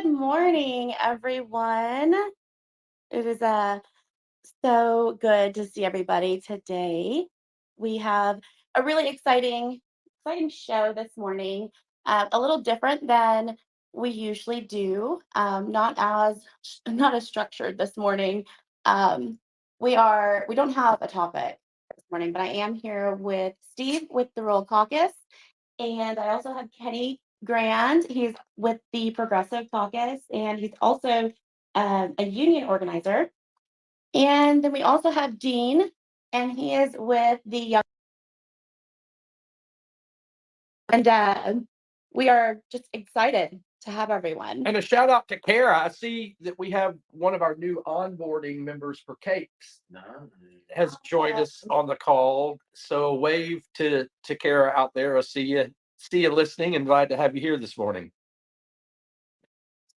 Good morning, everyone. It is so good to see everybody today. We have a really exciting show this morning. A little different than we usually do. Not as structured this morning. Um, we don't have a topic this morning, but I am here with Steve with the Rural Caucus, and I also have Kenny Grand. He's with the Progressive Caucus, and he's also a union organizer. And then we also have Dean, and he is with the Young. And we are just excited to have everyone. And a shout out to Kara. I see that we have one of our new onboarding members for Cakes has joined us on the call. So wave to Kara out there. I see you listening, and glad to have you here this morning.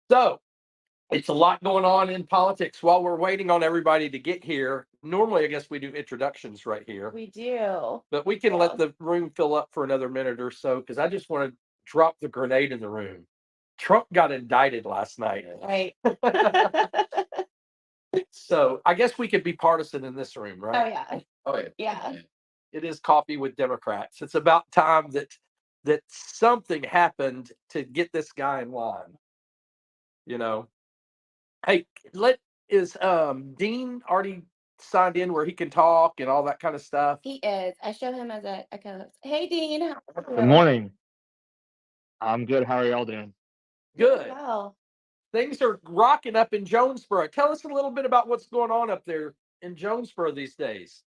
So it's a lot going on in politics. While we're waiting on everybody to get here, normally I guess we do introductions right here, We do. but we can let the room fill up for another minute or so because I just want to drop the grenade in the room. Trump got indicted last night. Right. So I guess we could be partisan in this room, Oh, right? yeah. Oh yeah. Yeah. It is coffee with Democrats. It's about time that something happened to get this guy in line. You know. Hey, let is Dean already signed in where he can talk and all that kind of stuff? He is. I show him as a co-host. Hey, Dean. How are Good you? morning. I'm good. How are y'all doing? Good. Well, Things are rocking up in Jonesboro. Tell us a little bit about what's going on up there in Jonesboro these days.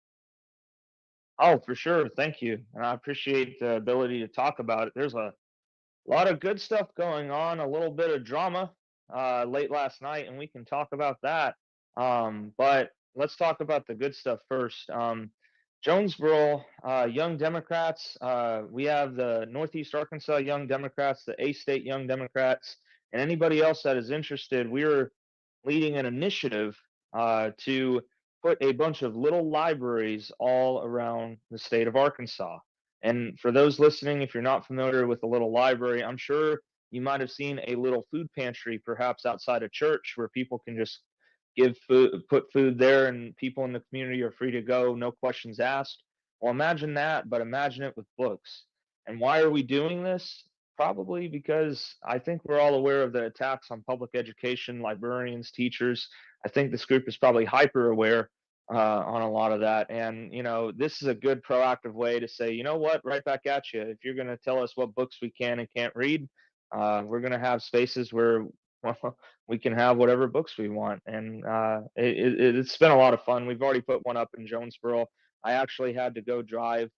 Oh, for sure. Thank you. And I appreciate the ability to talk about it. There's a lot of good stuff going on, a little bit of drama late last night, and we can talk about that. But let's talk about the good stuff first. Jonesboro, Young Democrats, we have the Northeast Arkansas Young Democrats, the A State Young Democrats, and anybody else that is interested. We're leading an initiative to put a bunch of little libraries all around the state of Arkansas. And for those listening, if you're not familiar with a little library, I'm sure you might have seen a little food pantry perhaps outside a church where people can just give food, put food there, and people in the community are free to go, no questions asked. Well, imagine that, but imagine it with books. And why are we doing this? Probably because I think we're all aware of the attacks on public education, librarians, teachers. I think this group is probably hyper aware on a lot of that. And, this is a good proactive way to say, you know what, right back at you. If you're going to tell us what books we can and can't read, we're going to have spaces where well, we can have whatever books we want. And it's been a lot of fun. We've already put one up in Jonesboro. I actually had to go drive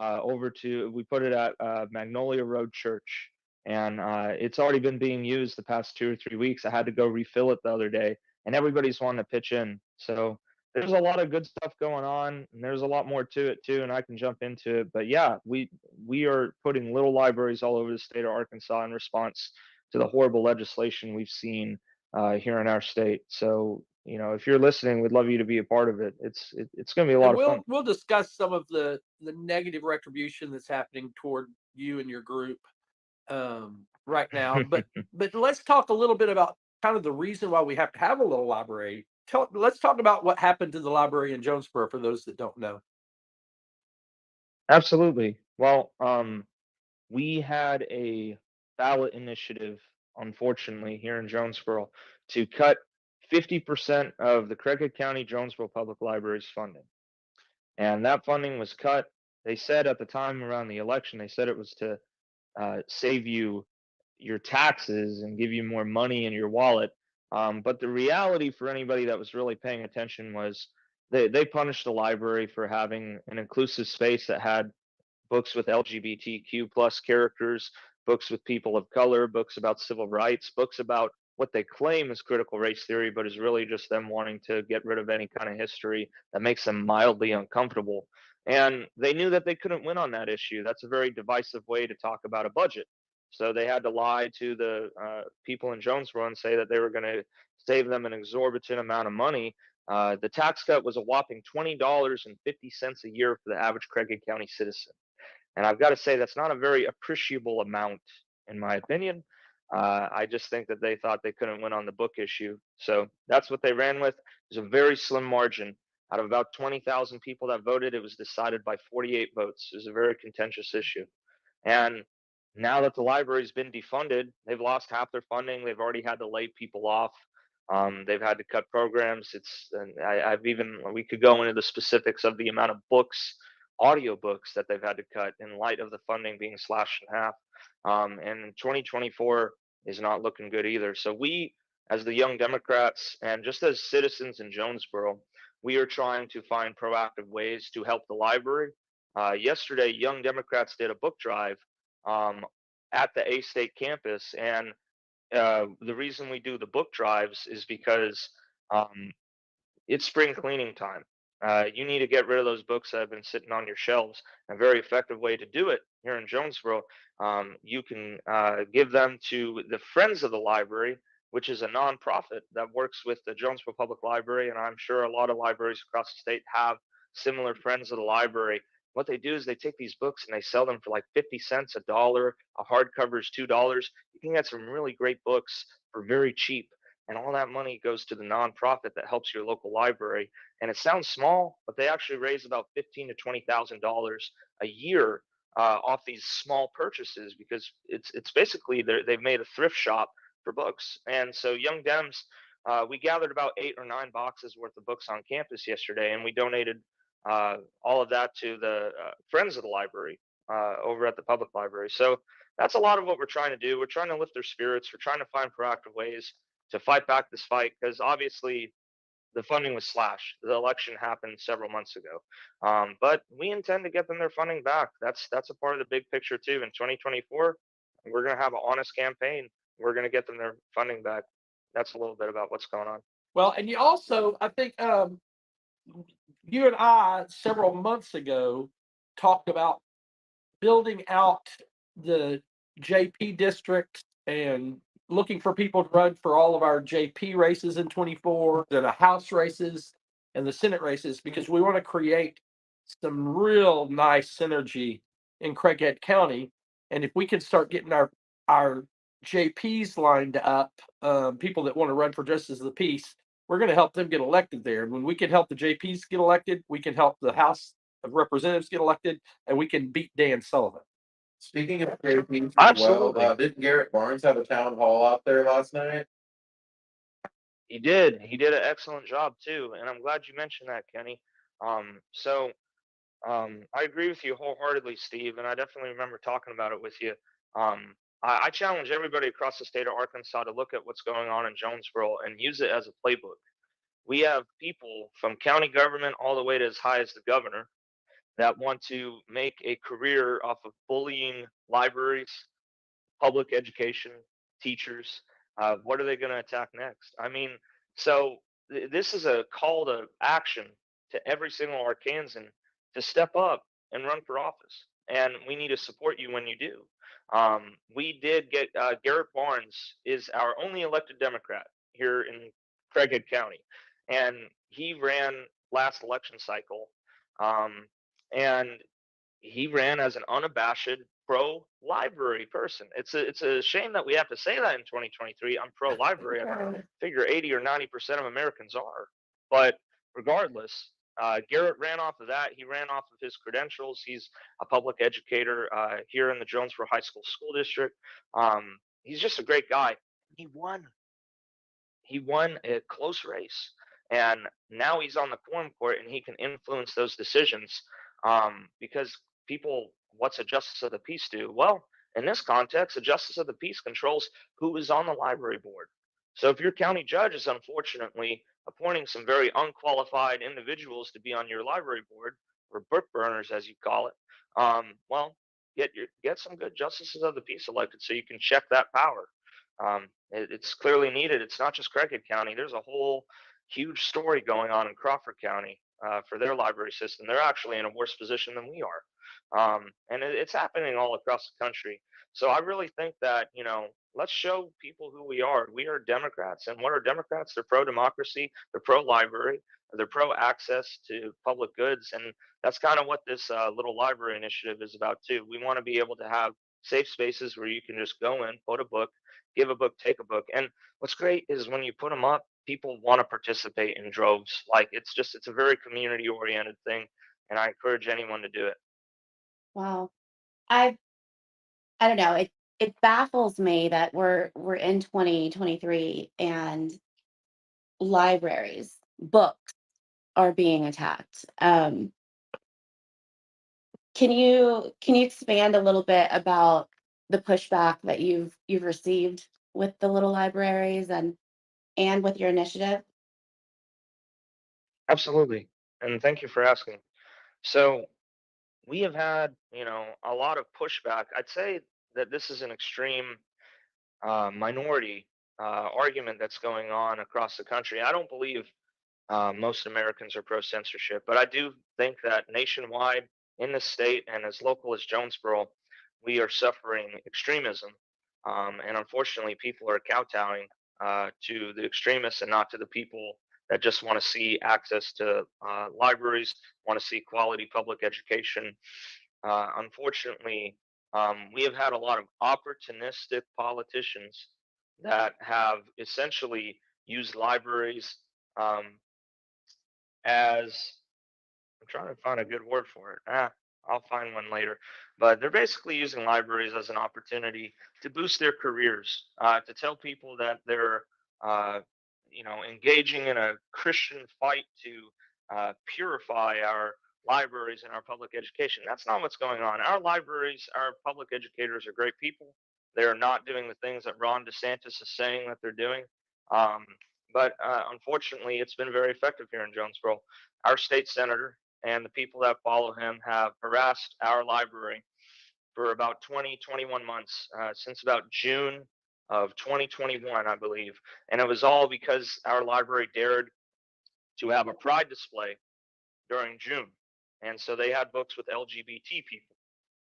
we put it at Magnolia Road Church. And it's already been being used the past 2 or 3 weeks. I had to go refill it the other day, and everybody's wanting to pitch in. So there's a lot of good stuff going on, and there's a lot more to it too, and I can jump into it. But yeah, we are putting little libraries all over the state of Arkansas in response to the horrible legislation we've seen here in our state. So if you're listening, we'd love you to be a part of it. It's going to be a lot And of fun. we'll discuss some of the negative retribution that's happening toward you and your group right now. But let's talk a little bit about kind of the reason why we have to have a little library. Let's talk about what happened to the library in Jonesboro for those that don't know. Absolutely. Well, we had a ballot initiative, unfortunately, here in Jonesboro to cut 50% of the Craighead County Jonesboro Public Library's funding. And that funding was cut. They said at the time around the election, they said it was to save you your taxes and give you more money in your wallet. But the reality for anybody that was really paying attention was they punished the library for having an inclusive space that had books with LGBTQ plus characters, books with people of color, books about civil rights, books about what they claim is critical race theory, but is really just them wanting to get rid of any kind of history that makes them mildly uncomfortable. And they knew that they couldn't win on that issue. That's a very divisive way to talk about a budget. So they had to lie to the people in Jonesboro and say that they were going to save them an exorbitant amount of money. The tax cut was a whopping $20.50 a year for the average Craighead County citizen. And I've got to say, that's not a very appreciable amount, in my opinion. I just think that they thought they couldn't win on the book issue. So that's what they ran with. It was a very slim margin. Out of about 20,000 people that voted, it was decided by 48 votes. It was a very contentious issue. And now that the library's been defunded, they've lost half their funding. They've already had to lay people off. They've had to cut programs. And I've even, we could go into the specifics of the amount of books, audiobooks that they've had to cut in light of the funding being slashed in half. And 2024 is not looking good either. So we, as the Young Democrats, and just as citizens in Jonesboro, we are trying to find proactive ways to help the library. Yesterday, Young Democrats did a book drive um, at the A State campus, and the reason we do the book drives is because um, it's spring cleaning time. You need to get rid of those books that have been sitting on your shelves. A very effective way to do it here in Jonesboro, you can give them to the Friends of the Library, which is a nonprofit that works with the Jonesboro Public Library, and I'm sure a lot of libraries across the state have similar Friends of the Library. What they do is they take these books and they sell them for like 50 cents, a dollar. A hardcover is $2. You can get some really great books for very cheap, and all that money goes to the nonprofit that helps your local library. And it sounds small, but they actually raise about $15,000 to $20,000 a year off these small purchases, because it's basically they've made a thrift shop for books. And so Young Dems, we gathered about 8 or 9 boxes worth of books on campus yesterday, and we donated all of that to the Friends of the Library over at the public library. So that's a lot of what we're trying to do. We're trying to lift their spirits. We're trying to find proactive ways to fight back this fight, because obviously the funding was slashed. The election happened several months ago, but we intend to get them their funding back. That's a part of the big picture too. In 2024, we're going to have an honest campaign. We're going to get them their funding back. That's a little bit about what's going on. Well, and you also, I think, you and I several months ago talked about building out the JP district and looking for people to run for all of our JP races in 24, the House races, and the Senate races, because we want to create some real nice synergy in Craighead County. And if we can start getting our JPs lined up, people that want to run for justice of the peace, we're going to help them get elected there. And when we can help the JPs get elected, we can help the House of Representatives get elected, and we can beat Dan Sullivan. Speaking of JPs as well, Absolutely. didn't Garrett Barnes have a town hall out there last night? He did. He did an excellent job too, and I'm glad you mentioned that, Kenny. So I agree with you wholeheartedly, Steve, and I definitely remember talking about it with you. I challenge everybody across the state of Arkansas to look at what's going on in Jonesboro and use it as a playbook. We have people from county government all the way to as high as the governor that want to make a career off of bullying libraries, public education, teachers. What are they going to attack next? I mean, so this is a call to action to every single Arkansan to step up and run for office. And we need to support you when you do. We did get Garrett Barnes is our only elected Democrat here in Craighead County, and he ran last election cycle, um, and he ran as an unabashed pro library person. It's a shame that we have to say that in 2023. I'm pro library. I figure 80 or 90% of Americans are. But regardless, Garrett ran off of that. He ran off of his credentials. He's a public educator here in the Jonesboro High School School District. He's just a great guy. He won. He won a close race, and now he's on the quorum court, and he can influence those decisions. Because people, what's a justice of the peace do? Well, in this context, a justice of the peace controls who is on the library board. So if your county judge is unfortunately appointing some very unqualified individuals to be on your library board, or book burners as you call it, well, get some good justices of the peace elected so you can check that power. It's clearly needed. It's not just Craighead County. There's a whole huge story going on in Crawford County for their library system. They're actually in a worse position than we are. And it's happening all across the country. So I really think that, let's show people who we are. We are Democrats. And what are Democrats? They're pro democracy, they're pro library, they're pro access to public goods. And that's kind of what this little library initiative is about, too. We want to be able to have safe spaces where you can just go in, put a book, give a book, take a book. And what's great is when you put them up, people want to participate in droves. Like it's a very community oriented thing, and I encourage anyone to do it. Wow. I I don't know. It baffles me that we're in 2023 and libraries, books are being attacked. Can you expand a little bit about the pushback that you've received with the little libraries and with your initiative? Absolutely. And thank you for asking. So we have had, a lot of pushback. I'd say that this is an extreme minority argument that's going on across the country. I don't believe most Americans are pro censorship, but I do think that nationwide, in the state, and as local as Jonesboro, we are suffering extremism. And unfortunately, people are kowtowing to the extremists and not to the people that just want to see access to libraries, want to see quality public education. Unfortunately, we have had a lot of opportunistic politicians that have essentially used libraries um, as I'm trying to find a good word for it. I'll find one later. But they're basically using libraries as an opportunity to boost their careers, to tell people that they're, uh, engaging in a Christian fight to purify our libraries and our public education. That's not what's going on. Our libraries, our public educators are great people. They are not doing the things that Ron DeSantis is saying that they're doing. Um, but unfortunately, it's been very effective here in Jonesboro. Our state senator and the people that follow him have harassed our library for about 20, 21 months, since about June of 2021, I believe. And it was all because our library dared to have a pride display during June. And so they had books with LGBT people.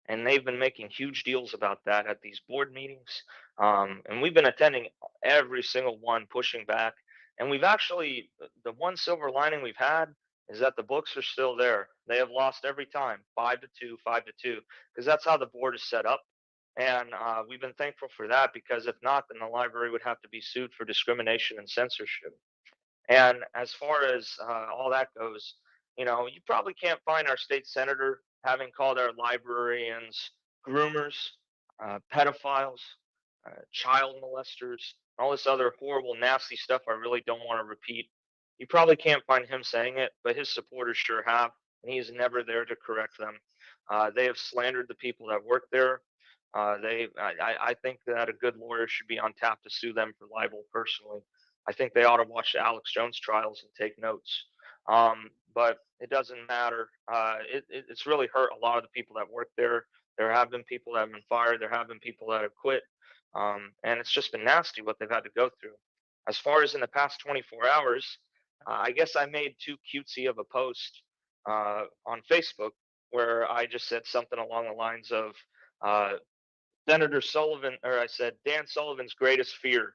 And they've been making huge deals about that at these board meetings. And we've been attending every single one, pushing back. And we've actually, the one silver lining we've had is that the books are still there. They have lost every time, 5-2, 5-2, because that's how the board is set up. And we've been thankful for that, because if not, then the library would have to be sued for discrimination and censorship. And as far as all that goes, you probably can't find our state senator having called our librarians groomers, pedophiles, child molesters, all this other horrible, nasty stuff I really don't want to repeat. You probably can't find him saying it, but his supporters sure have, and he is never there to correct them. They have slandered the people that work there. I think that a good lawyer should be on tap to sue them for libel personally. I think they ought to watch the Alex Jones trials and take notes. But it doesn't matter. It's really hurt a lot of the people that work there. There have been people that have been fired. There have been people that have quit. And it's just been nasty what they've had to go through. As far as in the past 24 hours, I guess I made too cutesy of a post on Facebook where I just said something along the lines of uh, Senator Sullivan, or I said Dan Sullivan's greatest fear,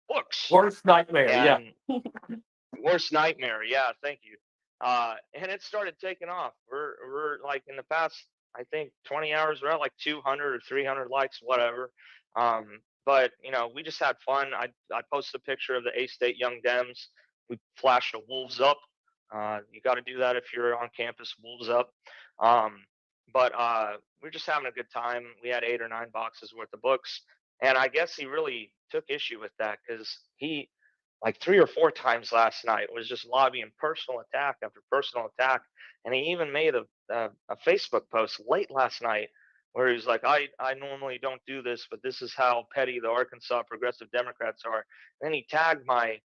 books. Worst nightmare. Yeah. And worst nightmare. Yeah, thank you. And it started taking off. We're like in the past, I think 20 hours, we're at like 200 or 300 likes, whatever. But we just had fun. I posted a picture of the A State Young Dems. We flashed a Wolves Up. You got to do that if you're on campus. Wolves Up. But we're just having a good time. We had 8 or 9 boxes worth of books, and I guess he really took issue with that, because he, like 3 or 4 times last night, was just lobbying personal attack after personal attack. And he even made a Facebook post late last night where he's like, I normally don't do this, but this is how petty the Arkansas Progressive Democrats are. And then he tagged my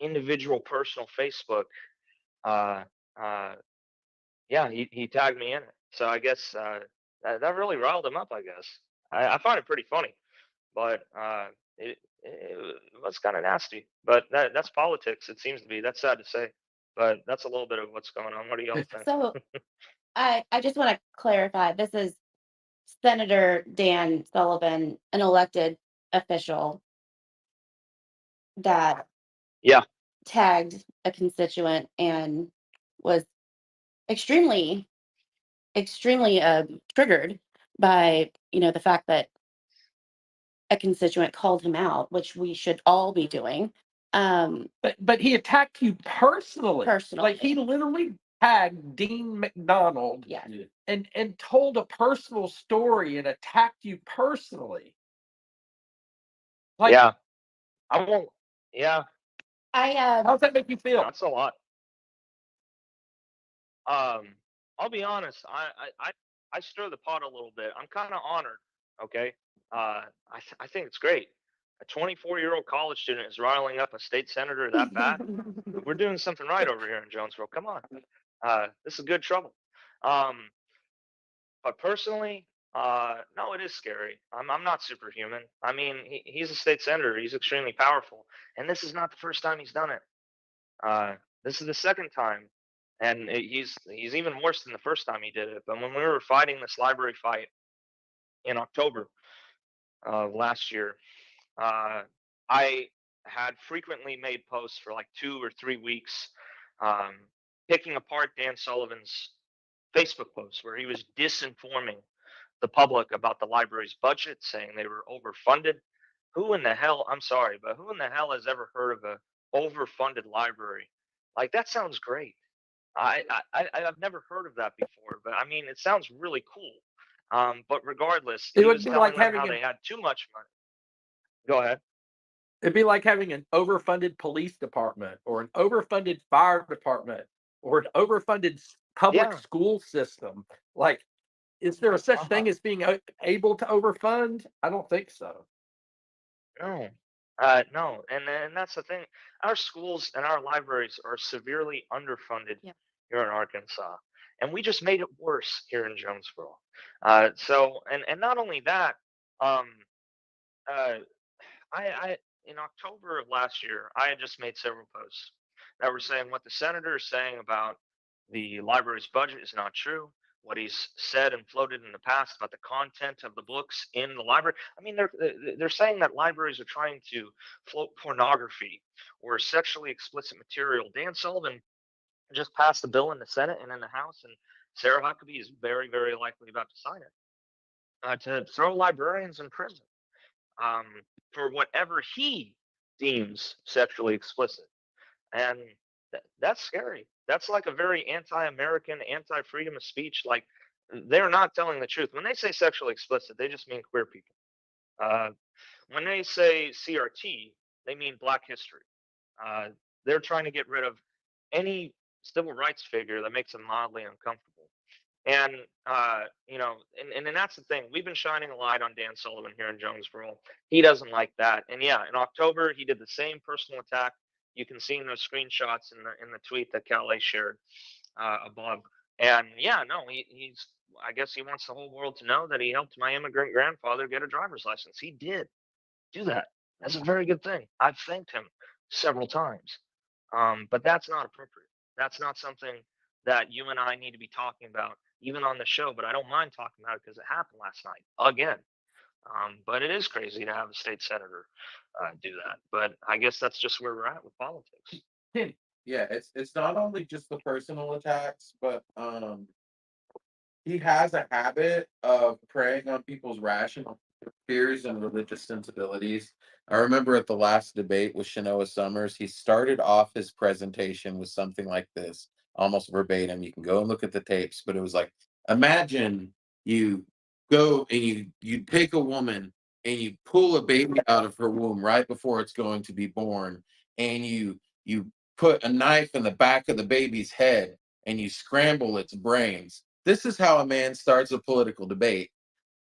individual personal Facebook. Uh, uh, yeah, he tagged me in it. So I guess that really riled him up, I guess. I find it pretty funny, but it was kind of nasty. But that's politics. It seems to be. That's sad to say, but that's a little bit of what's going on. What do y'all think? So I just want to clarify. This is Senator Dan Sullivan, an elected official that Yeah, tagged a constituent and was extremely, extremely triggered by, the fact that a constituent called him out, which we should all be doing. But he attacked you personally. Like he Personally. literally tagged Dean McDonald Yeah. and told a personal story and attacked you personally. Like, Yeah, I won't. Yeah, I how does that make you feel? that's a lot. I'll be honest. I stir the pot a little bit. I'm kind of honored. Okay. I think it's great. A 24-year-old college student is riling up a state senator that bad. We're doing something right over here in Jonesboro. Come on. This is good trouble. But personally, no, it is scary. I'm not superhuman. I mean, he's a state senator. He's extremely powerful, and this is not the first time he's done it. This is the second time, and he's even worse than the first time he did it. But when we were fighting this library fight in October of last year, I had frequently made posts for like 2 or 3 weeks, um, picking apart Dan Sullivan's Facebook posts where he was disinforming the public about the library's budget, saying they were overfunded. Who in the hell? I'm sorry, but who in the hell has ever heard of a overfunded library? Like that sounds great. I've never heard of that before, but I mean, it sounds really cool. But regardless, It he would was be telling like them having how they had too much money. Go ahead. it'd be like having an overfunded police department or an overfunded fire department or an overfunded public Yeah. school system. Like, is there a such Uh-huh. thing as being able to overfund? I don't think so. No. No, and that's the thing. Our schools and our libraries are severely underfunded Yeah. here in Arkansas, and we just made it worse here in Jonesboro. So, and not only that, um, uh, I in October of last year, I had just made several posts that were saying what the senator is saying about the library's budget is not true. What he's said and floated in the past about the content of the books in the library. I mean, they're saying that libraries are trying to float pornography or sexually explicit material. Dan Sullivan just passed the bill in the Senate and in the House, and Sarah Huckabee is very, very likely about to sign it to throw librarians in prison um, for whatever he deems sexually explicit. And that's scary. That's like a very anti-American, anti-freedom of speech. Like they're not telling the truth when they say sexually explicit. They just mean queer people. Uh, when they say CRT, they mean Black History. Uh, they're trying to get rid of any civil rights figure that makes them mildly uncomfortable. And and then that's the thing. We've been shining a light on Dan Sullivan here in Jonesboro. He doesn't like that. And yeah, in October he did the same personal attack. You can see in those screenshots in the tweet that Calais shared above. And yeah, no, he's. I guess he wants the whole world to know that he helped my immigrant grandfather get a driver's license. He did do that. That's a very good thing. I've thanked him several times. But that's not appropriate. That's not something that you and I need to be talking about, even on the show. But I don't mind talking about it because it happened last night again. But it is crazy to have a state senator do that. But I guess that's just where we're at with politics. Yeah, it's not only just the personal attacks, but he has a habit of preying on people's rational fears and religious sensibilities. I remember at the last debate with Shanoa Summers, he started off his presentation with something like this, almost verbatim. You can go and look at the tapes, but it was like, imagine you go and you take a woman and you pull a baby out of her womb right before it's going to be born, and you put a knife in the back of the baby's head and you scramble its brains. This is how a man starts a political debate.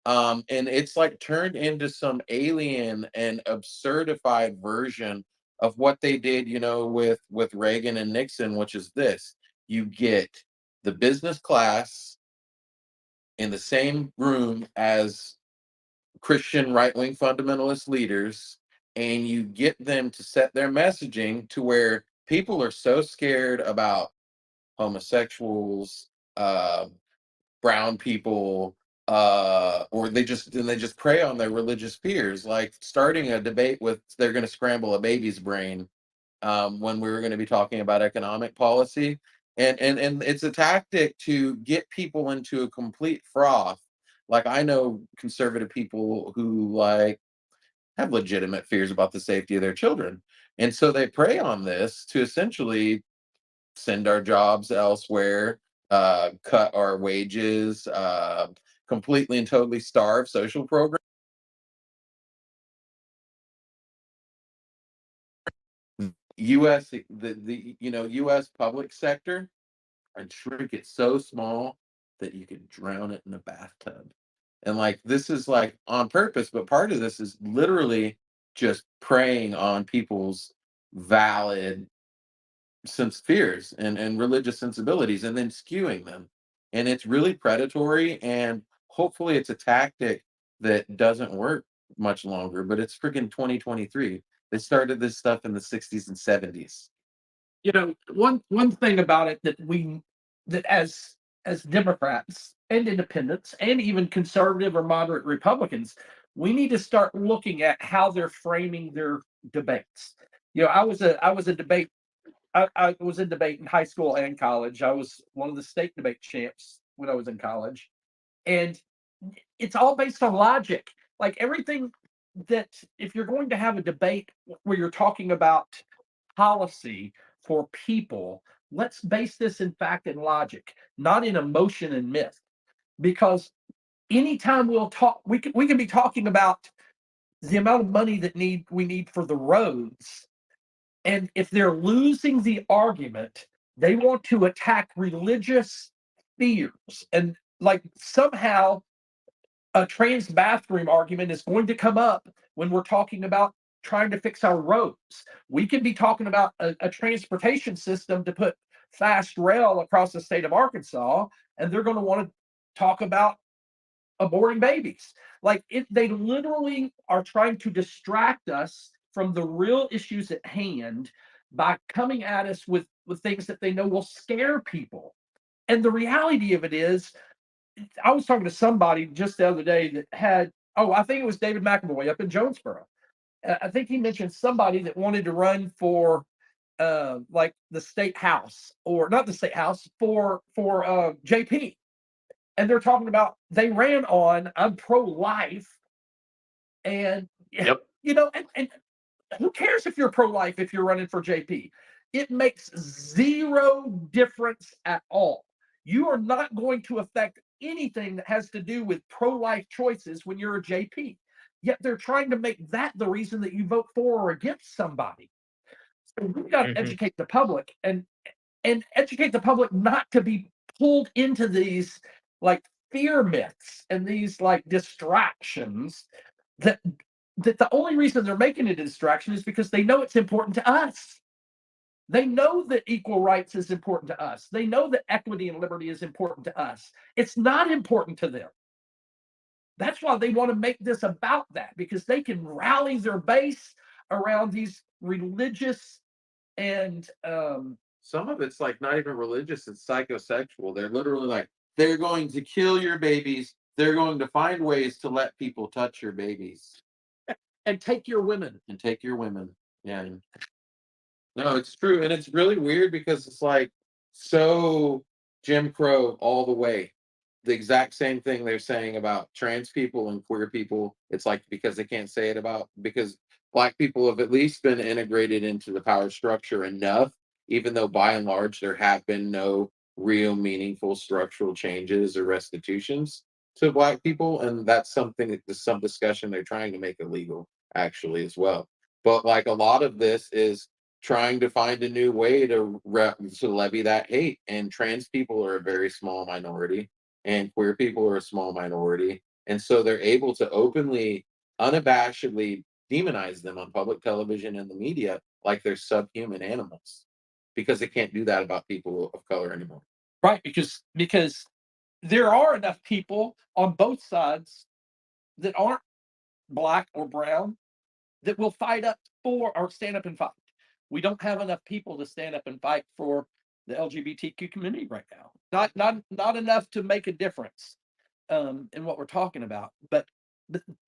And it's like turned into some alien and absurdified version of what they did, with Reagan and Nixon, which is this: you get the business class in the same room as Christian right-wing fundamentalist leaders, and you get them to set their messaging to where people are so scared about homosexuals, brown people, or they just prey on their religious fears, like starting a debate with they're going to scramble a baby's brain, when we were going to be talking about economic policy, and it's a tactic to get people into a complete froth Like I know conservative people who like have legitimate fears about the safety of their children. And so they prey on this to essentially send our jobs elsewhere, cut our wages, completely and totally starve social programs. US the US public sector and shrink it so small that you can drown it in a bathtub. And like this is like on purpose, but part of this is literally just preying on people's valid fears and religious sensibilities and then skewing them. And it's really predatory and hopefully it's a tactic that doesn't work much longer, but it's freaking 2023. They started this stuff in the 60s and 70s. One thing about it that as Democrats and independents and even conservative or moderate Republicans, we need to start looking at how they're framing their debates. I was in debate in high school and college. I was one of the state debate champs when I was in college. And it's all based on logic. Like everything that if you're going to have a debate where you're talking about policy for people, let's base this in fact and logic, not in emotion and myth. Because anytime we'll talk, we can be talking about the amount of money that we need for the roads. And if they're losing the argument, they want to attack religious fears. And like somehow a trans bathroom argument is going to come up when we're talking about trying to fix our roads. We can be talking about a transportation system to put fast rail across the state of Arkansas, and they're going to want to talk about aborting babies. Like they literally are trying to distract us from the real issues at hand by coming at us with things that they know will scare people. And the reality of it is, I was talking to somebody just the other day that had, I think it was David McAvoy up in Jonesboro. I think he mentioned somebody that wanted to run for like the state house, or not the state house, for JP. And they're talking about they ran on I'm pro-life, and Yep. and who cares if you're pro-life if you're running for JP? It makes zero difference at all. You are not going to affect anything that has to do with pro-life choices when you're a JP. Yet they're trying to make that the reason that you vote for or against somebody. So we've got to educate the public and educate the public not to be pulled into these like fear myths and these like distractions that the only reason they're making it a distraction is because they know it's important to us. They know that equal rights is important to us. They know that equity and liberty is important to us. It's not important to them. That's why they want to make this about that, because they can rally their base around these religious and Some of it's like not even religious, it's psychosexual. They're literally like, they're going to kill your babies. They're going to find ways to let people touch your babies and take your women. and take your women. Yeah. No, it's true. And it's really weird because it's like so Jim Crow all the way. The exact same thing they're saying about trans people and queer people. It's like because they can't say it about because black people have at least been integrated into the power structure enough, even though by and large there have been no real meaningful structural changes or restitutions to black people. And that's something that some discussion they're trying to make illegal actually as well. But like a lot of this is trying to find a new way to levy that hate. And trans people are a very small minority, and queer people are a small minority, and so they're able to openly, unabashedly demonize them on public television and the media like they're subhuman animals, because they can't do that about people of color anymore. Right, because there are enough people on both sides that aren't black or brown that will fight up for or stand up and fight. We don't have enough people to stand up and fight for the LGBTQ community right now. Not enough to make a difference in what we're talking about. But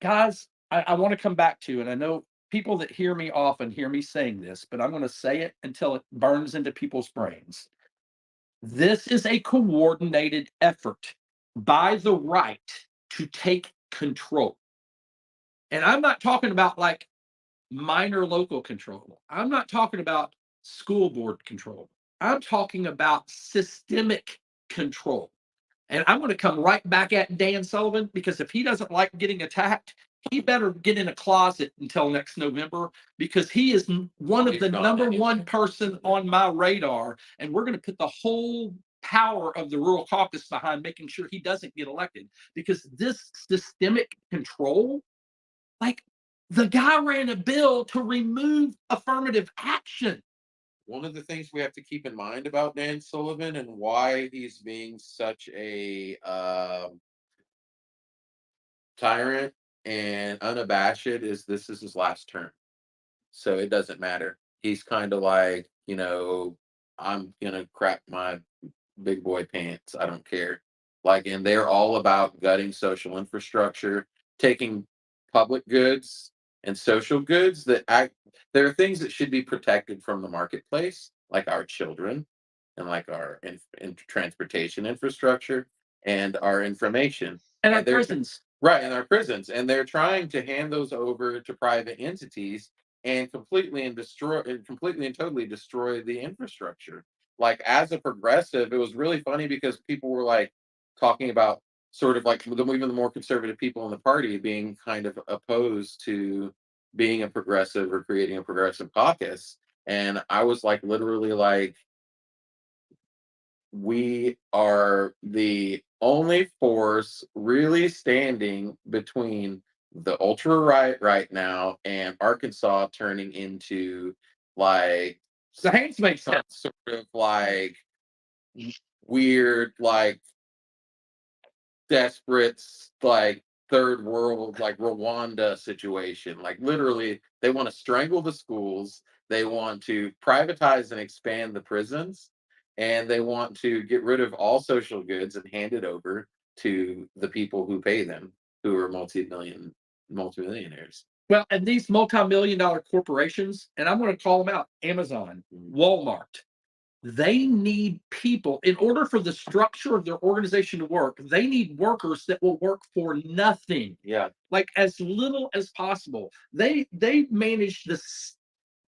guys, I want to come back to, and I know people that hear me often hear me saying this, but I'm going to say it until it burns into people's brains. This is a coordinated effort by the right to take control. And I'm not talking about like minor local control. I'm not talking about school board control. I'm talking about systemic control. And I'm going to come right back at Dan Sullivan, because if he doesn't like getting attacked, he better get in a closet until next November, because he is one of He's the gone number anyway. one person on my radar. And we're going to put the whole power of the rural caucus behind making sure he doesn't get elected, because this systemic control, like, the guy ran a bill to remove affirmative action. One of the things we have to keep in mind about Dan Sullivan and why he's being such a tyrant and unabashed is this is his last term. So it doesn't matter. He's kind of like, I'm gonna crap my big boy pants. I don't care. Like, and they're all about gutting social infrastructure, taking public goods and social goods that there are things that should be protected from the marketplace, like our children and like our transportation infrastructure and our information. And our And they're prisons. right in our prisons, and they're trying to hand those over to private entities and completely and totally destroy the infrastructure. Like, as a progressive, it was really funny because people were like talking about sort of like even the more conservative people in the party being kind of opposed to being a progressive or creating a progressive caucus. And I was like, literally, like, we are the only force really standing between the ultra right now and Arkansas turning into like The hands make some sense. sort of like weird, like desperate, like third world, like Rwanda situation. Like, literally, they want to strangle the schools, they want to privatize and expand the prisons, and they want to get rid of all social goods and hand it over to the people who pay them, who are multimillionaires. Well, and these multi-million-dollar corporations, and I'm going to call them out: Amazon, Walmart, they need people in order for the structure of their organization to work. They need workers that will work for nothing, Yeah. like as little as possible. They manage this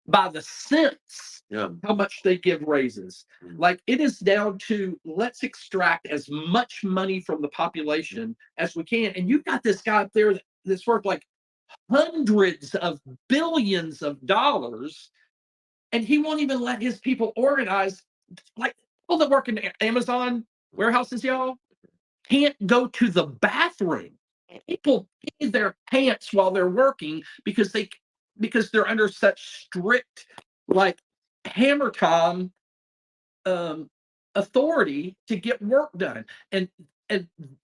by the cents Yeah. how much they give raises. Mhm. Like, it is down to, let's extract as much money from the population as we can. And you've got this guy up there that's worth like hundreds of billions of dollars, and he won't even let his people organize. Like, people that work in Amazon warehouses, y'all, can't go to the bathroom. People pee their pants while they're working because they're under such strict, like, hammer time um, authority to get work done, and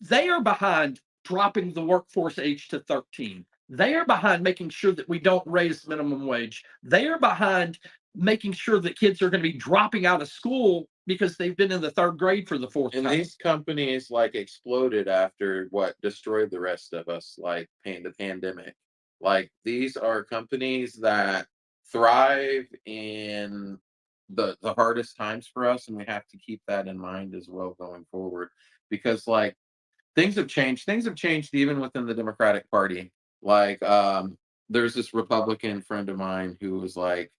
they are behind dropping the workforce age to 13. They are behind making sure that we don't raise minimum wage. They are behind making sure that kids are going to be dropping out of school because they've been in the third grade for the fourth And time. these companies like exploded after what destroyed the rest of us, like the pandemic. Like, these are companies that thrive in the hardest times for us, and we have to keep that in mind as well going forward. Because, like, things have changed. Things have changed even within the Democratic Party. Like, there's this Republican friend of mine who was like,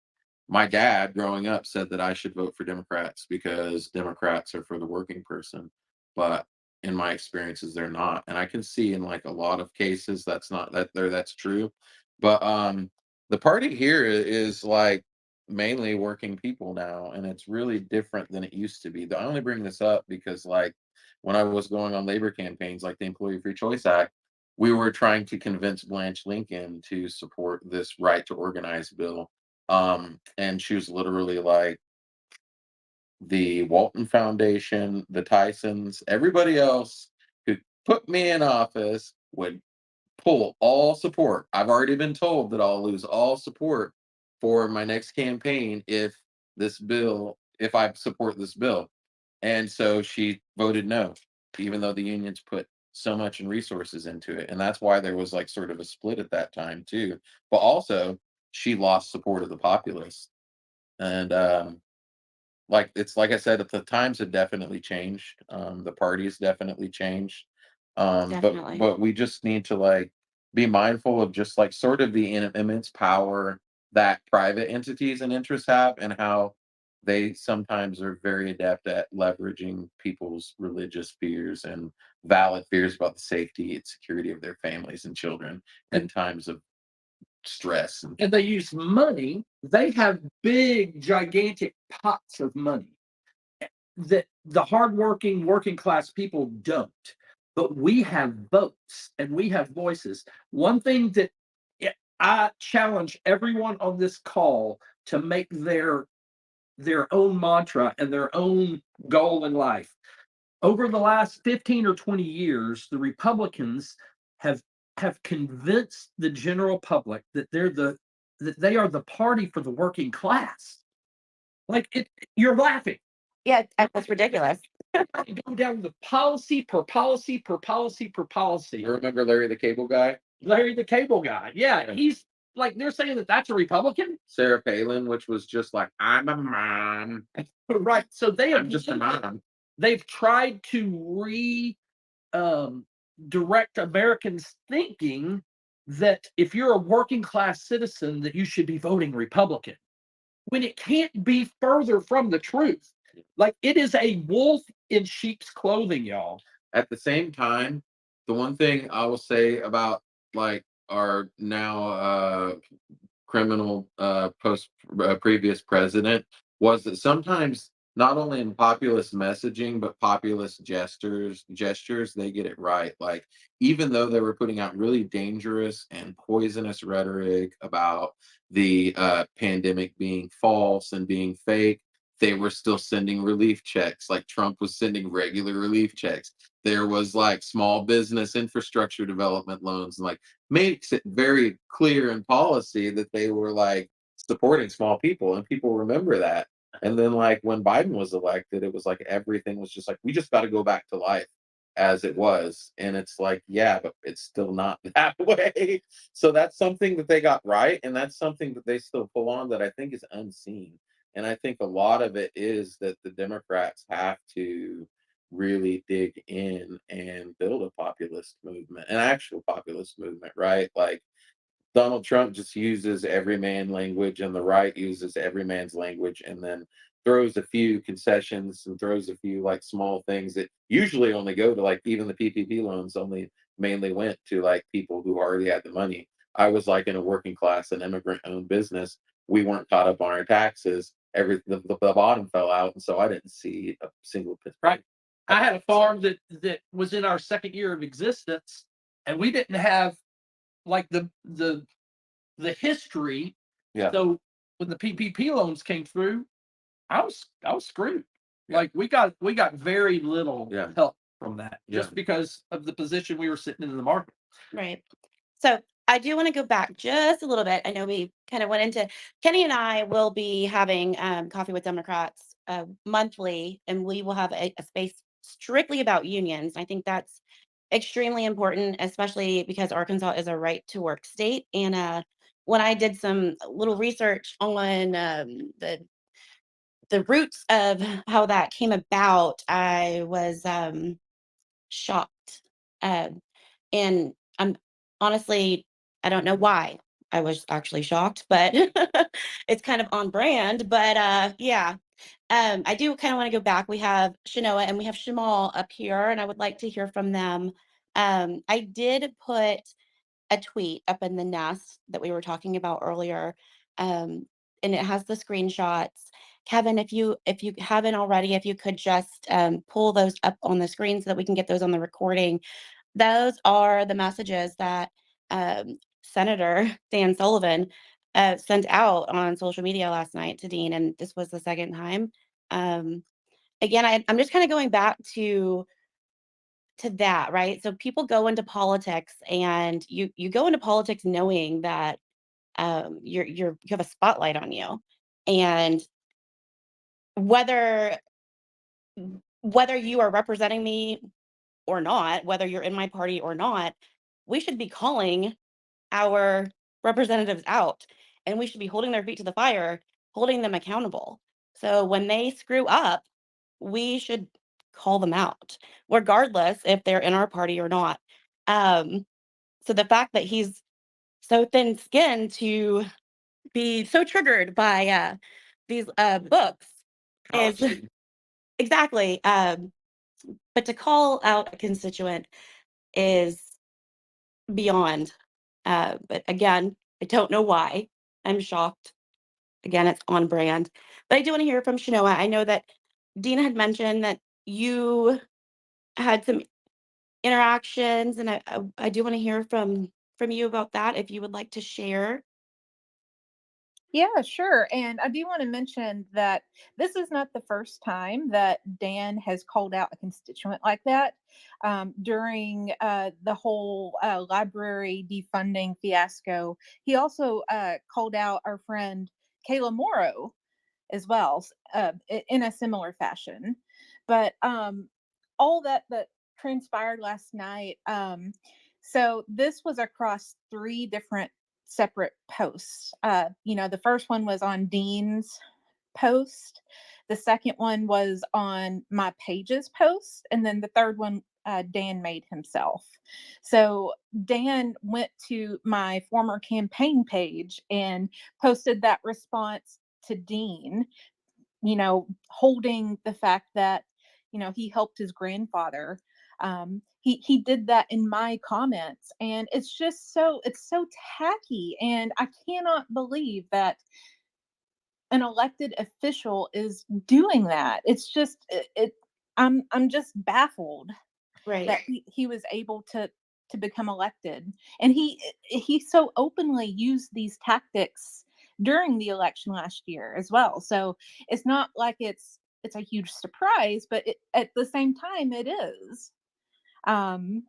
my dad growing up said that I should vote for Democrats because Democrats are for the working person. But in my experiences, they're not. And I can see in like a lot of cases that's not that's true. But the party here is like mainly working people now, and it's really different than it used to be. I only bring this up because, like, when I was going on labor campaigns like the Employee Free Choice Act, we were trying to convince Blanche Lincoln to support this right to organize bill. And she was literally like, the Walton Foundation, the Tysons, everybody else who put me in office would pull all support. I've already been told that I'll lose all support for my next campaign if I support this bill. And so she voted no, even though the unions put so much in resources into it. And that's why there was like sort of a split at that time too. But also, she lost support of the populace. And like, it's like I said, the times have definitely changed. The parties definitely changed. Definitely. But we just need to like be mindful of just like sort of the immense power that private entities and interests have, and how they sometimes are very adept at leveraging people's religious fears and valid fears about the safety and security of their families and children in times of stress. And they use money. They have big, gigantic pots of money that the hardworking working class people don't. But we have votes and we have voices. One thing that I challenge everyone on this call to make their own mantra and their own goal in life. Over the last 15 or 20 years, the Republicans have have convinced the general public that they are the party for the working class. Like you're laughing. Yeah, that's ridiculous. You go down the policy per policy per policy per policy. You remember Larry the Cable Guy? Larry the Cable Guy. Yeah, he's like they're saying that that's a Republican. Sarah Palin, which was just like, I'm a mom. Right. So they have I'm just a mom. they've tried to direct Americans thinking that if you're a working class citizen, that you should be voting Republican, when it can't be further from the truth. Like it is a wolf in sheep's clothing, y'all. At the same time, the one thing I will say about like our now criminal post previous president was that sometimes not only in populist messaging but populist gestures they get it right. Like even though they were putting out really dangerous and poisonous rhetoric about the pandemic being false and being fake, they were still sending relief checks. Like Trump was sending regular relief checks. There was like small business infrastructure development loans, and like makes it very clear in policy that they were like supporting small people, and people remember that. And then like when Biden was elected, it was like everything was just like we just got to go back to life as it was. And it's like, yeah, but it's still not that way. So that's something that they got right, and that's something that they still pull on that I think is unseen. And I think a lot of it is that the Democrats have to really dig in and build a populist movement, an actual populist movement, right? Like Donald Trump just uses everyman language, and the right uses everyman's language, and then throws a few concessions and throws a few like small things that usually only go to like even the PPP loans only mainly went to like people who already had the money. I was like in a working class and immigrant owned business. We weren't caught up on our taxes. The bottom fell out, and so I didn't see a single Right. I had a farm that was in our second year of existence, and we didn't have like the history. Yeah. So when the PPP loans came through, I was screwed. Yeah. Like we got very little Yeah. help from that just Yeah. because of the position we were sitting in the market. Right. So I do want to go back just a little bit. I know we kind of went into Kenny and I will be having coffee with Democrats monthly, and we will have a space strictly about unions. I think that's extremely important, especially because Arkansas is a right to work state. And when I did some little research on the roots of how that came about, I was shocked. And I'm honestly, I don't know why I was actually shocked, but it's kind of on brand. But yeah, I do kind of want to go back. We have Shanoa and we have Shamal up here, and I would like to hear from them. I did put a tweet up in the nest that we were talking about earlier, and it has the screenshots. Kevin, if you haven't already, if you could just pull those up on the screen so that we can get those on the recording. Those are the messages that Senator Dan Sullivan sent out on social media last night to Dean, and this was the second time. Um, Again, I'm just kind of going back to that, right? So people go into politics, and you go into politics knowing that you have a spotlight on you, and whether whether you are representing me or not, whether you're in my party or not, we should be calling our representatives out, and we should be holding their feet to the fire, holding them accountable. So when they screw up, we should call them out, regardless if they're in our party or not. So the fact that he's so thin-skinned to be so triggered by these books is Constantly. exactly. But to call out a constituent is beyond. But again, I don't know why. I'm shocked. Again, it's on brand. But I do want to hear from Shanoa. I know that Dina had mentioned that you had some interactions, and I do want to hear from you about that if you would like to share. Yeah, sure. And I do want to mention that this is not the first time that Dan has called out a constituent like that. During the whole library defunding fiasco, he also called out our friend Kayla Morrow as well, in a similar fashion. But all that transpired last night. So this was across 3 different separate posts. The first one was on Dean's post. The second one was on my page's post, and then the third one Dan made himself. So Dan went to my former campaign page and posted that response to Dean, holding the fact that, he helped his grandfather. He did that in my comments, and it's so tacky, and I cannot believe that an elected official is doing that. It's just I'm just baffled Right. that he was able to become elected, and he so openly used these tactics during the election last year as well. So it's not like it's a huge surprise, but at the same time it is. um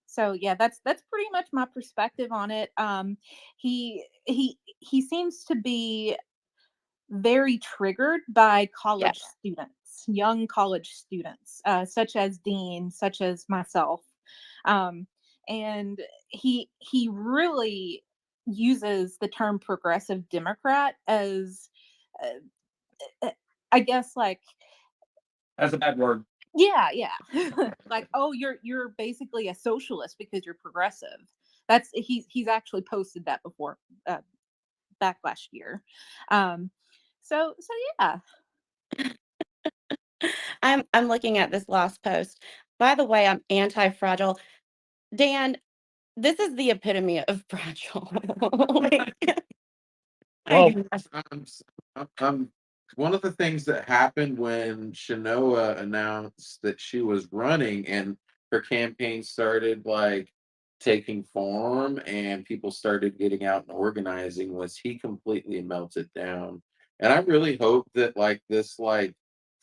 so yeah, that's pretty much my perspective on it. He seems to be very triggered by college Yes. students, young college students, such as Dean, such as myself. Um, and he really uses the term progressive Democrat as, uh, I guess, like, That's a bad word. yeah. Like, oh, you're basically a socialist because you're progressive. He's actually posted that before, uh, back last year. Um, so yeah. I'm looking at this last post. By the way, I'm anti-fragile. Dan, this is the epitome of fragile. Like, Well, I'm one of the things that happened when Shanoa announced that she was running and her campaign started like taking form and people started getting out and organizing was he completely melted down. And I really hope that like this like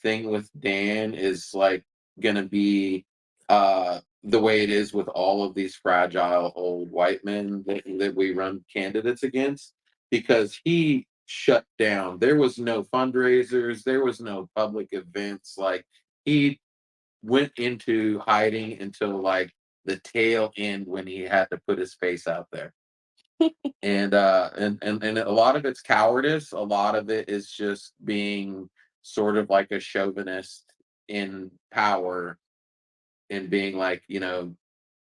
thing with Dan is like gonna be the way it is with all of these fragile old white men that we run candidates against because he shut down. There was no fundraisers, there was no public events. Like he went into hiding until like the tail end when he had to put his face out there. And a lot of it's cowardice, a lot of it is just being sort of like a chauvinist in power and being like,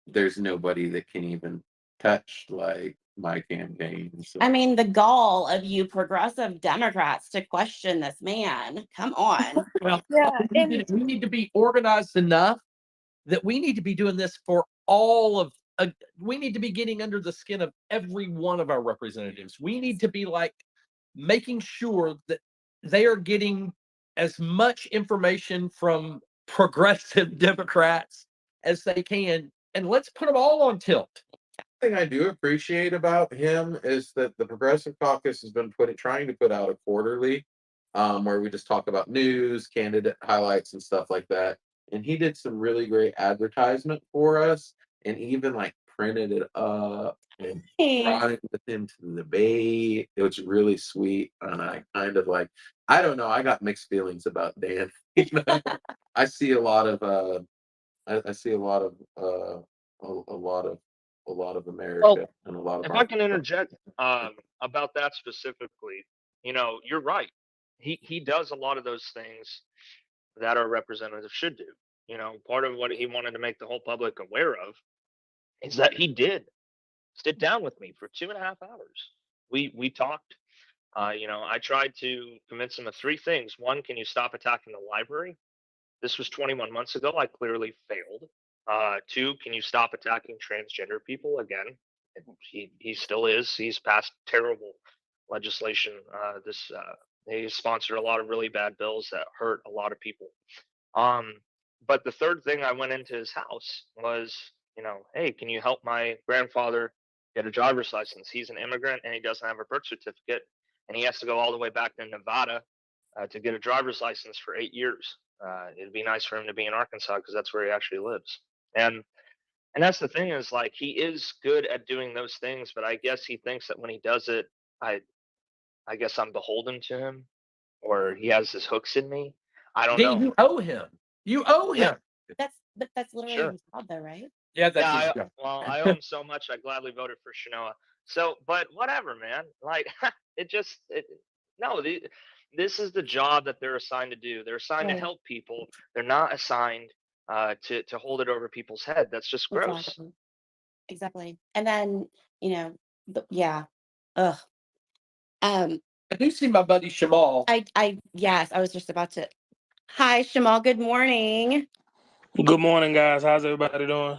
there's nobody that can even touch like my campaign. So I mean, the gall of you progressive Democrats to question this man. Come on. Well, Yeah, and we need to be organized enough that we need to be doing this for all of we need to be getting under the skin of every one of our representatives. We need to be like making sure that they are getting as much information from progressive Democrats as they can, and let's put them all on tilt. thing I do appreciate about him is that the Progressive Caucus has been trying to put out a quarterly, where we just talk about news, candidate highlights, and stuff like that. And he did some really great advertisement for us, and even like printed it up and Thanks. brought it with him to the debate. It was really sweet, and I kind of like. I don't know. I got mixed feelings about Dan. You know, I see a lot of. I see a lot of. A lot of well, America and a lot of if our I can interject about that specifically, you're right. He does a lot of those things that our representative should do. Part of what he wanted to make the whole public aware of is that he did sit down with me for 2.5 hours. We talked. I tried to convince him of three things. One, can you stop attacking the library? This was 21 months ago. I clearly failed. Two, can you stop attacking transgender people? Again, he still is. He's passed terrible legislation. He sponsored a lot of really bad bills that hurt a lot of people. But the third thing, I went into his house was, hey, can you help my grandfather get a driver's license? He's an immigrant and he doesn't have a birth certificate, and he has to go all the way back to Nevada to get a driver's license for 8 years. It'd be nice for him to be in Arkansas because that's where he actually lives. And that's the thing, is like, he is good at doing those things, but I guess he thinks that when he does it, I guess I'm beholden to him, or he has his hooks in me. I don't Dan, know. you owe him. You owe him. That's literally Sure. his job, though, right? Yeah, that's Yeah, his job. I owe him so much. I gladly voted for Shanoa. So, but whatever, man. Like, this is the job that they're assigned to do. They're assigned to Right. help people. They're not assigned to hold it over people's head. That's just gross. Exactly. And then, yeah. Ugh. I do see my buddy Shamal. Yes, I was just about to. Hi, Shamal. Good morning. Good morning, guys. How's everybody doing?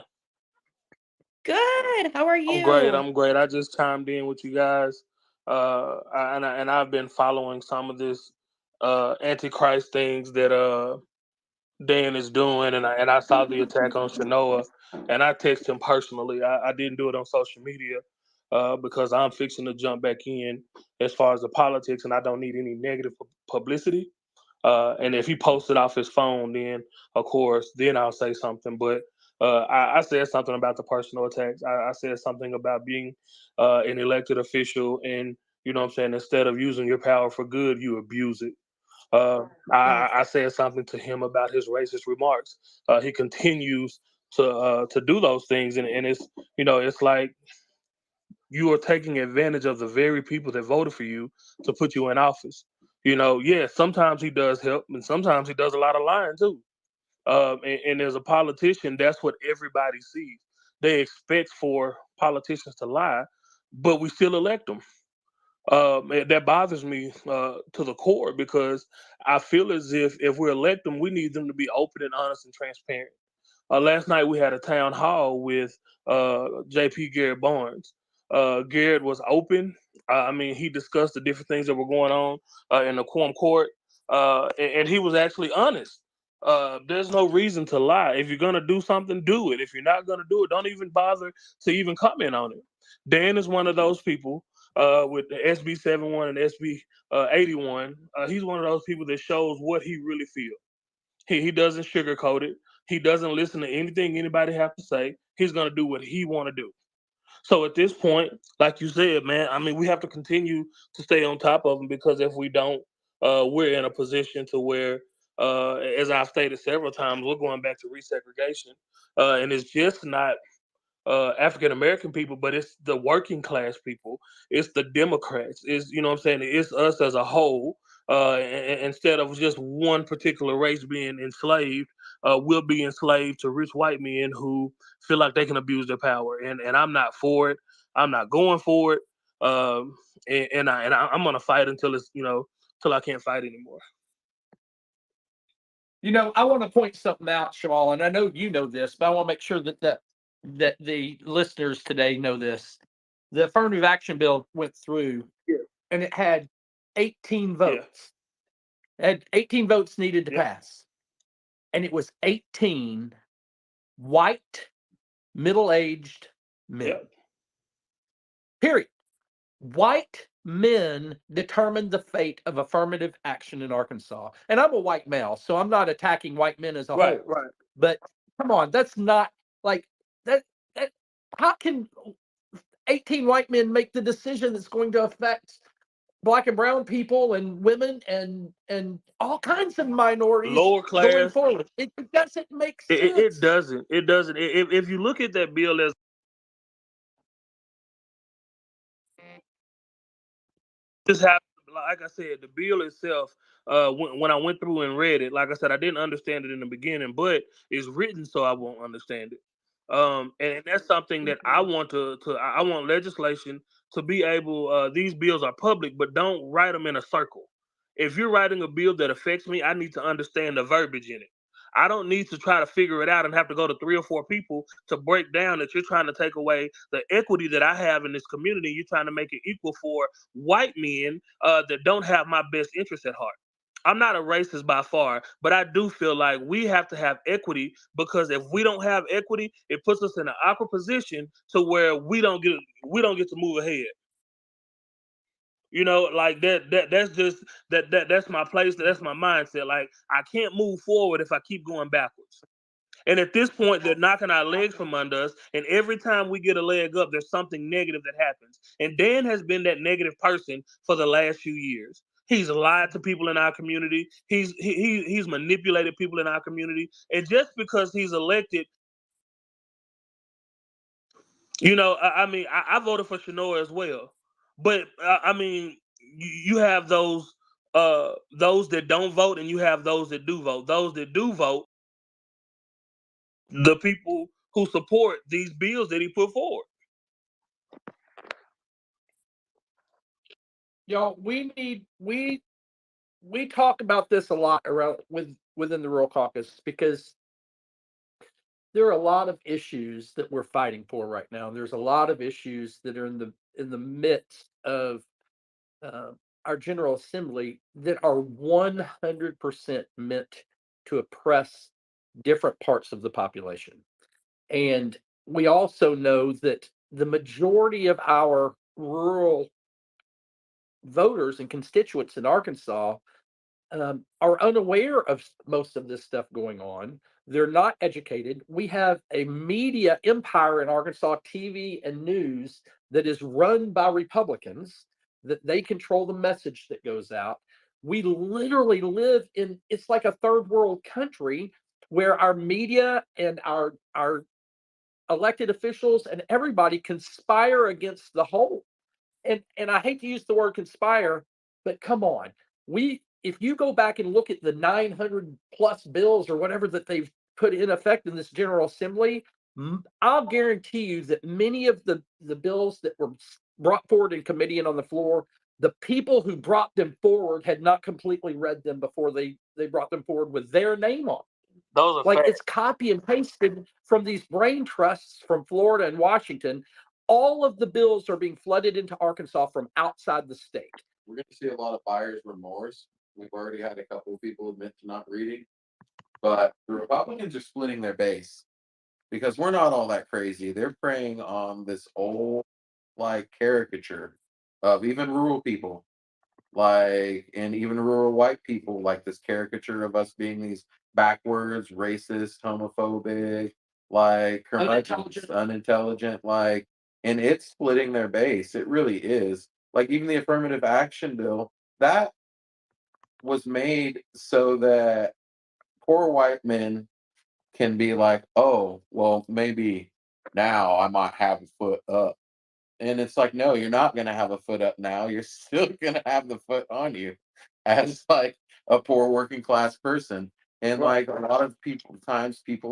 Good. How are you? I'm great. I just chimed in with you guys, and I've been following some of this antichrist things that Dan is doing, and I saw the attack on Shanoa, and I texted him personally. I didn't do it on social media because I'm fixing to jump back in as far as the politics, and I don't need any negative publicity. And if he posted off his phone, then of course, then I'll say something. But I said something about the personal attacks. I said something about being an elected official, and what I'm saying, instead of using your power for good, you abuse it. I said something to him about his racist remarks. He continues to do those things, and it's it's like you are taking advantage of the very people that voted for you to put you in office. Yeah, sometimes he does help, and sometimes he does a lot of lying too. And as a politician, that's what everybody sees. They expect for politicians to lie, but we still elect them. That bothers me to the core, because I feel as if we elect them, we need them to be open and honest and transparent. Last night we had a town hall with J.P. Garrett Barnes. Garrett was open. I mean, he discussed the different things that were going on in the quorum court, and he was actually honest. There's no reason to lie. If you're gonna do something, do it. If you're not gonna do it, don't even bother to even comment on it. Dan is one of those people with the SB 71 and SB 81. He's one of those people that shows what he really feels. He doesn't sugarcoat it. He doesn't listen to anything anybody have to say. He's gonna do what he want to do. So at this point, like you said, man, I mean, we have to continue to stay on top of him, because if we don't, we're in a position to where, as I've stated several times, we're going back to resegregation, and it's just not African American people, but it's the working class people. It's the Democrats. It's what I'm saying. It's us as a whole. Instead of just one particular race being enslaved, we'll be enslaved to rich white men who feel like they can abuse their power. And I'm not for it. I'm not going for it. I'm gonna fight until it's till I can't fight anymore. I want to point something out, Shamal, and I know you know this, but I want to make sure that the listeners today know this. The affirmative action bill went through, Yeah. and it had 18 Yeah. votes. It had 18 votes needed to Yeah. pass, and it was 18 white, middle-aged men. Yeah. Period. White men determined the fate of affirmative action in Arkansas. And I'm a white male, so I'm not attacking white men as a Right. whole. Right. But come on, that's not like that. How can 18 white men make the decision that's going to affect black and brown people and women and all kinds of minorities Lower going class. forward? It doesn't make sense. It doesn't. It doesn't. If you look at that bill as just have like I said, the bill itself, when I went through and read it, like I said, I didn't understand it in the beginning, but it's written so I won't understand it. And that's something that I want I want legislation to be able. These bills are public, but don't write them in a circle. If you're writing a bill that affects me, I need to understand the verbiage in it. I don't need to try to figure it out and have to go to 3 or 4 people to break down that you're trying to take away the equity that I have in this community. You're trying to make it equal for white men that don't have my best interest at heart. I'm not a racist by far, but I do feel like we have to have equity, because if we don't have equity, it puts us in an awkward position to where we don't get to move ahead. Like that's my place, that's my mindset. Like, I can't move forward if I keep going backwards. And at this point, they're knocking our legs from under us. And every time we get a leg up, there's something negative that happens. And Dan has been that negative person for the last few years. He's lied to people in our community. He's manipulated people in our community. And just because he's elected, I mean, I voted for Shanoa as well. But I mean, you have those that don't vote, and you have those that do vote. Those that do vote, the people who support these bills that he put forward. Y'all, we talk about this a lot within the Rural Caucus, because there are a lot of issues that we're fighting for right now. There's a lot of issues that are in the midst of uh, our General Assembly that are 100% meant to oppress different parts of the population. And we also know that the majority of our rural voters and constituents in Arkansas are unaware of most of this stuff going on. They're not educated. We have a media empire in Arkansas, TV and news, that is run by Republicans, that they control the message that goes out. We literally live in, it's like a third world country, where our media and our elected officials and everybody conspire against the whole. And I hate to use the word conspire, but come on. If you go back and look at the 900 plus bills or whatever that they've put in effect in this General Assembly, I'll guarantee you that many of the bills that were brought forward in committee and on the floor, the people who brought them forward had not completely read them before they brought them forward with their name on. Those are Like, facts. it's copy and pasted from these brain trusts from Florida and Washington. All of the bills are being flooded into Arkansas from outside the state. We're going to see a lot of buyer's remorse. We've already had a couple of people admit to not reading, but the Republicans are splitting their base because we're not all that crazy. They're preying on this old, like, caricature of even rural people, like, and even rural white people, like this caricature of us being these backwards, racist, homophobic, like curmudgeons, unintelligent, like, and it's splitting their base. It really is. Like, even the affirmative action bill that was made so that poor white men can be like, oh, well, maybe now I might have a foot up. And it's like, no, you're not going to have a foot up now. You're still going to have the foot on you as like a poor working class person. And like a lot of people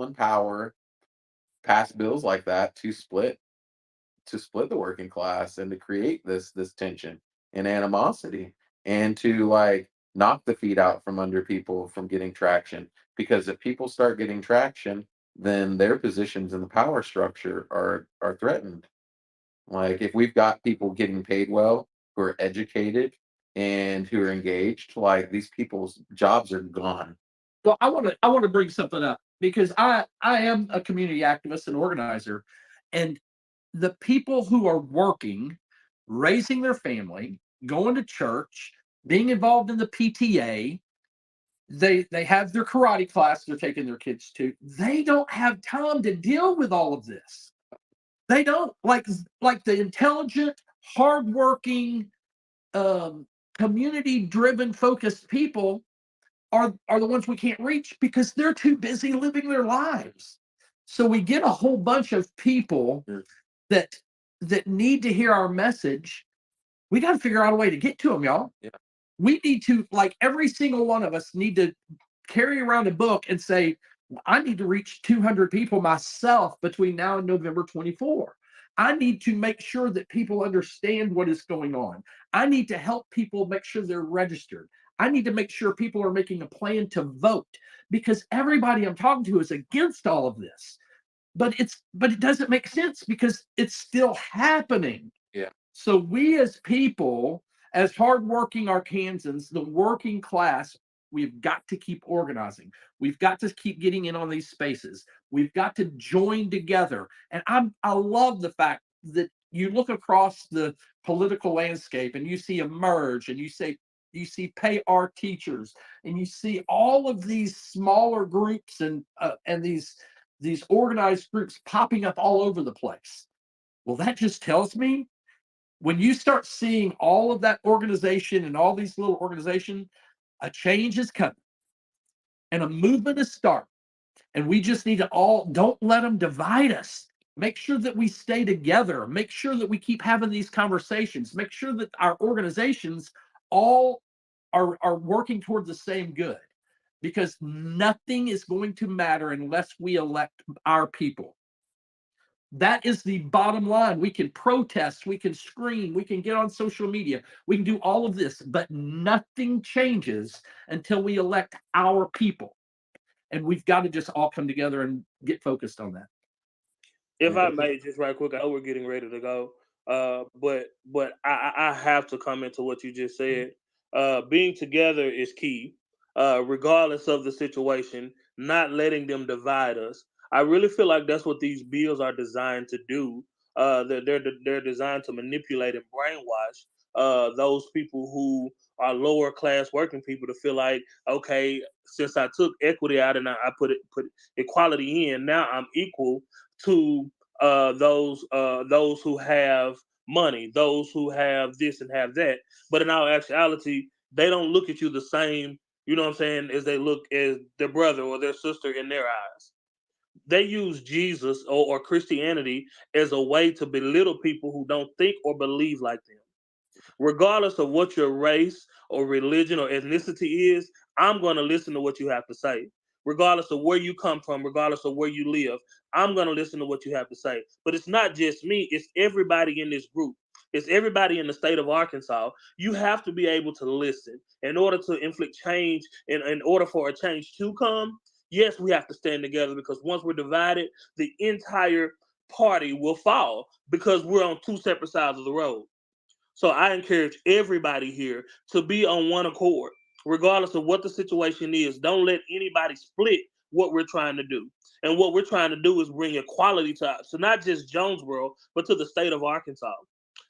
in power pass bills like that to split the working class and to create this tension and animosity, and to like knock the feet out from under people from getting traction, because if people start getting traction, then their positions in the power structure are threatened. Like, if we've got people getting paid well, who are educated and who are engaged, like, these people's jobs are gone. Well, I want to bring something up, because I am a community activist and organizer, and the people who are working, raising their family, going to church, being involved in the PTA, they have their karate class they're taking their kids to. They don't have time to deal with all of this. They don't, like the intelligent, hardworking, community-driven, focused people are the ones we can't reach because they're too busy living their lives. So we get a whole bunch of people that need to hear our message. We got to figure out a way to get to them, y'all. Yeah. we need to, like, every single one of us need to carry around a book and say, I need to reach 200 people myself between now and November 24. I need to make sure that people understand what is going on. I need to help people make sure they're registered. I need to make sure people are making a plan to vote, because everybody I'm talking to is against all of this. But it doesn't make sense because it's still happening. Yeah. So we as people, as hardworking Arkansans, the working class, we've got to keep organizing. We've got to keep getting in on these spaces. We've got to join together. And I love the fact that you look across the political landscape and you see Emerge, and you see Pay Our Teachers, and you see all of these smaller groups and these organized groups popping up all over the place. Well, that just tells me, when you start seeing all of that organization and all these little organizations, a change is coming and a movement is starting. And we just need to don't let them divide us. Make sure that we stay together. Make sure that we keep having these conversations. Make sure that our organizations all are working towards the same good, because nothing is going to matter unless we elect our people. That is the bottom line. We can protest, we can scream, we can get on social media, we can do all of this, but nothing changes until we elect our people. And we've got to just all come together and get focused on that. If I may, just right quick, I know we're getting ready to go, but I have to comment to what you just said. Being together is key, regardless of the situation. Not letting them divide us. I really feel like that's what these bills are designed to do. They're designed to manipulate and brainwash those people who are lower class working people to feel like, okay, since I took equity out and I put equality in, now I'm equal to those who have money, those who have this and have that. But in our actuality, they don't look at you the same, you know what I'm saying, as they look as their brother or their sister in their eyes. They use Jesus or Christianity as a way to belittle people who don't think or believe like them. Regardless of what your race or religion or ethnicity is, I'm going to listen to what you have to say. Regardless of where you come from, regardless of where you live, I'm going to listen to what you have to say. But it's not just me, it's everybody in this group. It's everybody in the state of Arkansas. You have to be able to listen in order to inflict change. In order for a change to come, yes, we have to stand together, because once we're divided, the entire party will fall because we're on two separate sides of the road. So I encourage everybody here to be on one accord, regardless of what the situation is. Don't let anybody split what we're trying to do. And what we're trying to do is bring equality to not just Jonesboro, but to the state of Arkansas.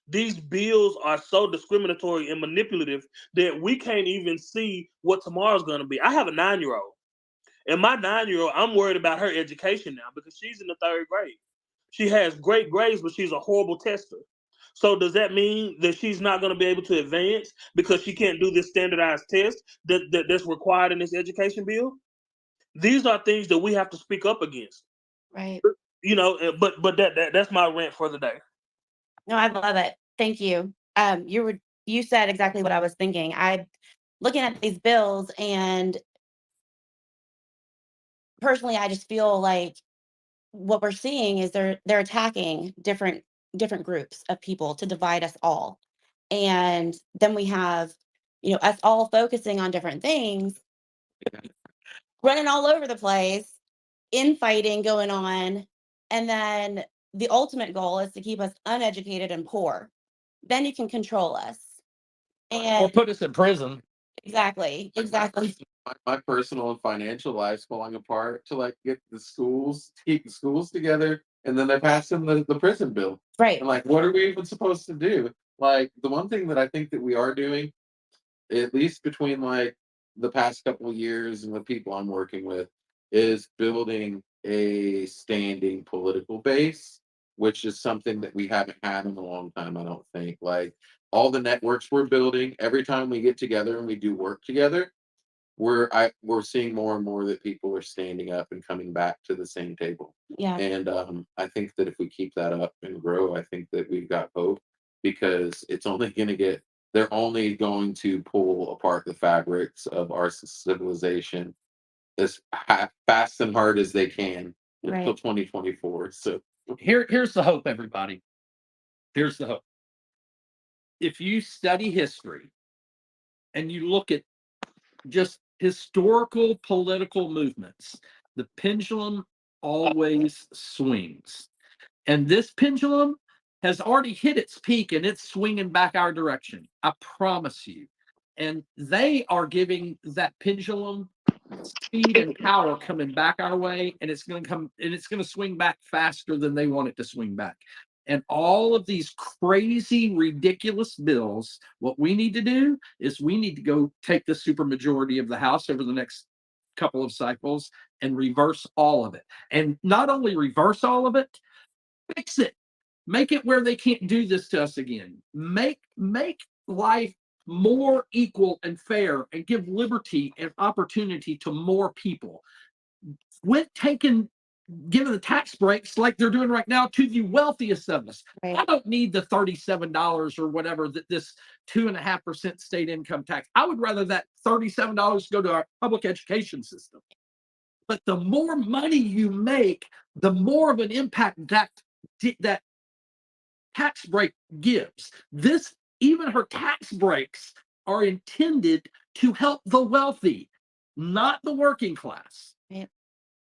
These bills are so discriminatory and manipulative that we can't even see what tomorrow's going to be. I have a 9-year-old, and my 9-year-old, I'm worried about her education now because she's in the 3rd grade. She has great grades, but she's a horrible tester. So does that mean that she's not going to be able to advance because she can't do this standardized test that's required in this education bill? These are things that we have to speak up against. Right. You know, but that's my rant for the day. No, I love it. Thank you. You said exactly what I was thinking. I looking at these bills, and personally, I just feel like what we're seeing is they're attacking different groups of people to divide us all. And then we have, us all focusing on different things, running all over the place, infighting going on, and then the ultimate goal is to keep us uneducated and poor. Then you can control us. Or And put us in prison. exactly. My personal and financial life's falling apart to like get the schools, to keep the schools together, and then they pass them the prison bill. Right. And like, what are we even supposed to do? Like, the one thing that I think that we are doing, at least between like the past couple of years and the people I'm working with, is building a standing political base, which is something that we haven't had in a long time, I don't think. Like, all the networks we're building, every time we get together and we do work together, we're seeing more and more that people are standing up and coming back to the same table. Yeah. And I think that if we keep that up and grow, I think that we've got hope, because it's only going to get they're only going to pull apart the fabrics of our civilization as fast and hard as they can until Right. 2024. So Here's the hope, everybody. Here's the hope. If you study history and you look at just historical political movements, the pendulum always swings. And this pendulum has already hit its peak and it's swinging back our direction. I promise you. And they are giving that pendulum speed and power coming back our way, and it's going to swing back faster than they want it to swing back. And all of these crazy, ridiculous bills, what we need to do is we need to go take the supermajority of the House over the next couple of cycles and reverse all of it. And not only reverse all of it, fix it. Make it where they can't do this to us again. Make life more equal and fair and give liberty and opportunity to more people. Quit giving the tax breaks like they're doing right now to the wealthiest of us. Right. I don't need the $37 or whatever that this 2.5% state income tax. I would rather that $37 go to our public education system. But the more money you make, the more of an impact that tax break gives. Even her tax breaks are intended to help the wealthy, not the working class. Right.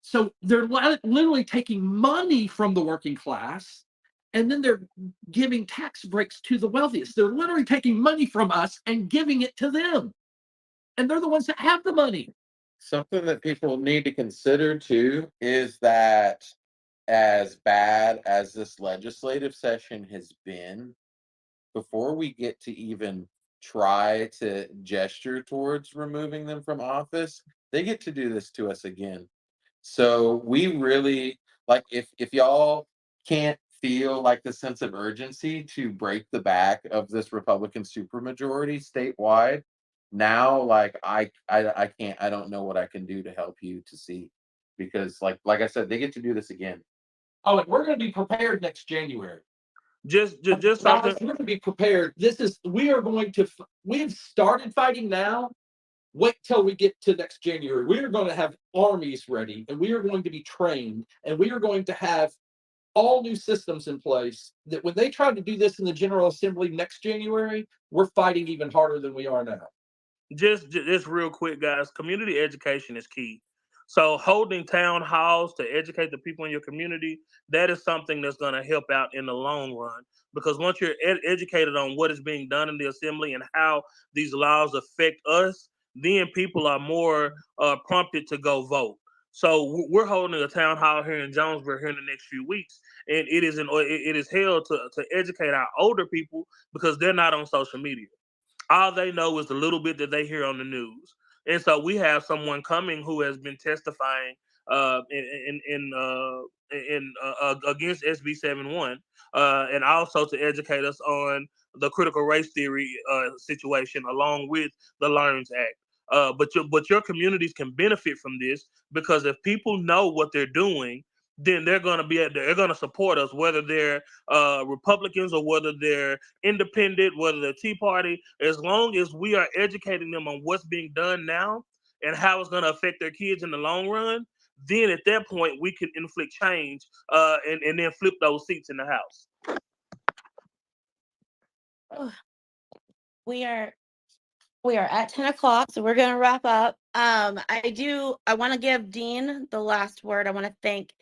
So they're literally taking money from the working class and then they're giving tax breaks to the wealthiest. They're literally taking money from us and giving it to them. And they're the ones that have the money. something that people need to consider too is that as bad as this legislative session has been, before we get to even try to gesture towards removing them from office, they get to do this to us again. So we really like if y'all can't feel like the sense of urgency to break the back of this Republican supermajority statewide, now like I can't, I don't know what I can do to help you to see, because like I said, they get to do this again. Oh, and we're going to be prepared next January. Just Guys, something. we're going to be prepared. We've started fighting now. Wait till we get to next January. We are going to have armies ready and we are going to be trained and we are going to have all new systems in place that when they try to do this in the General Assembly next January, we're fighting even harder than we are now. Just real quick, guys. Community education is key. So holding town halls to educate the people in your community, that is something that's going to help out in the long run. Because once you're educated on what is being done in the assembly and how these laws affect us, then people are more prompted to go vote. So we're holding a town hall here in Jonesboro here in the next few weeks, and it is held to educate our older people because they're not on social media. All they know is the little bit that they hear on the news. And so we have someone coming who has been testifying against SB 71, and also to educate us on the critical race theory situation, along with the LEARNS Act. But your communities can benefit from this because if people know what they're doing, then they're going to support us, whether they're Republicans or whether they're independent, whether they're Tea Party. As long as we are educating them on what's being done now and how it's going to affect their kids in the long run, then at that point we can inflict change and then flip those seats in the House. We are at 10 o'clock, so we're going to wrap up. I want to give Dean the last word. I want to thank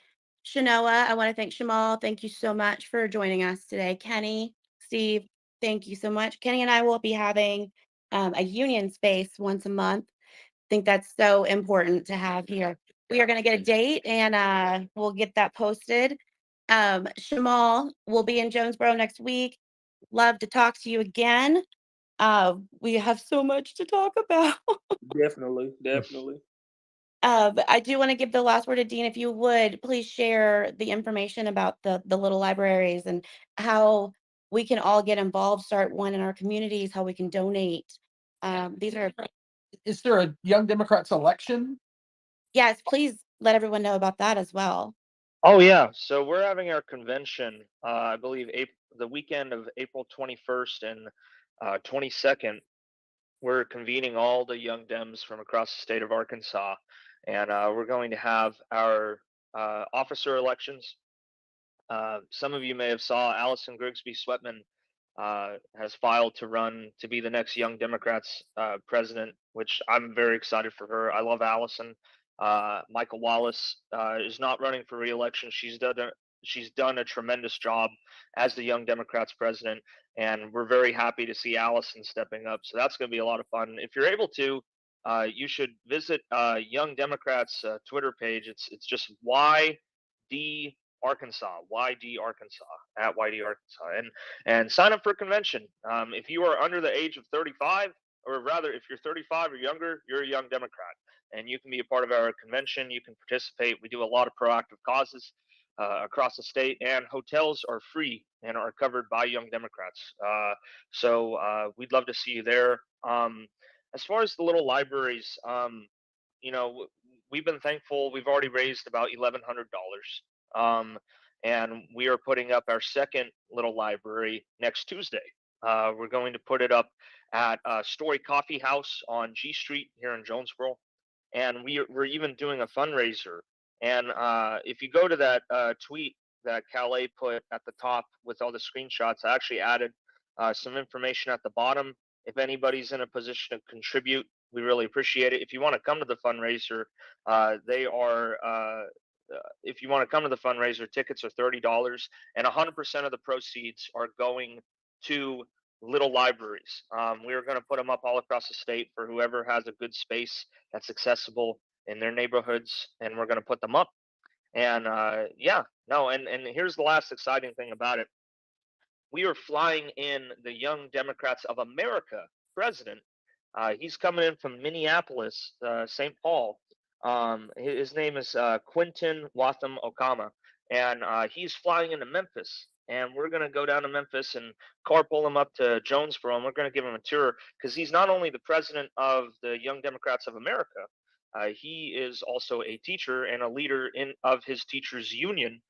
Shanoa. I want to thank Shamal. Thank you so much for joining us today. Kenny, Steve, thank you so much. Kenny and I will be having a union space once a month. I think that's so important to have here. We are going to get a date and we'll get that posted. Shamal will be in Jonesboro next week. Love to talk to you again. We have so much to talk about. Definitely. But I do want to give the last word to Dean. If you would, please share the information about the little libraries and how we can all get involved, start one in our communities, how we can donate. These are, Is there a Young Democrats election? yes, please let everyone know about that as well. Oh yeah, so we're having our convention, I believe the weekend of April 21st in 22nd, we're convening all the young Dems from across the state of Arkansas, and we're going to have our officer elections. Some of you may have saw Allison Grigsby Sweatman has filed to run to be the next Young Democrats president, which I'm very excited for her. I love Allison. Michael Wallace is not running for reelection. She's done a tremendous job as the Young Democrats president, and we're very happy to see Allison stepping up. So that's going to be a lot of fun. If you're able to, you should visit Young Democrats Twitter page. It's just YD Arkansas, YD Arkansas, at YD Arkansas, and sign up for a convention. If you are under the age of 35, or rather, if you're 35 or younger, you're a Young Democrat, and you can be a part of our convention. You can participate. We do a lot of proactive causes across the state, and hotels are free and are covered by Young Democrats. So we'd love to see you there. As far as the little libraries, you know, we've been thankful. We've already raised about $1,100. And we are putting up our second little library next Tuesday. We're going to put it up at Story Coffee House on G Street here in Jonesboro, and we're even doing a fundraiser. And if you go to that tweet that Calais put at the top with all the screenshots, I actually added some information at the bottom. If anybody's in a position to contribute, we really appreciate it. If you want to come to the fundraiser, if you want to come to the fundraiser, tickets are $30, and 100% of the proceeds are going to little libraries. We are going to put them up all across the state for whoever has a good space that's accessible in their neighborhoods, and we're going to put them up. And and here's the last exciting thing about it. We are flying in the Young Democrats of America president. He's coming in from Minneapolis, St. Paul. His name is Quentin Watham Okama, and he's flying into Memphis. And we're going to go down to Memphis and carpool him up to Jonesboro, and we're going to give him a tour, because he's not only the president of the Young Democrats of America, he is also a teacher and a leader of his teachers union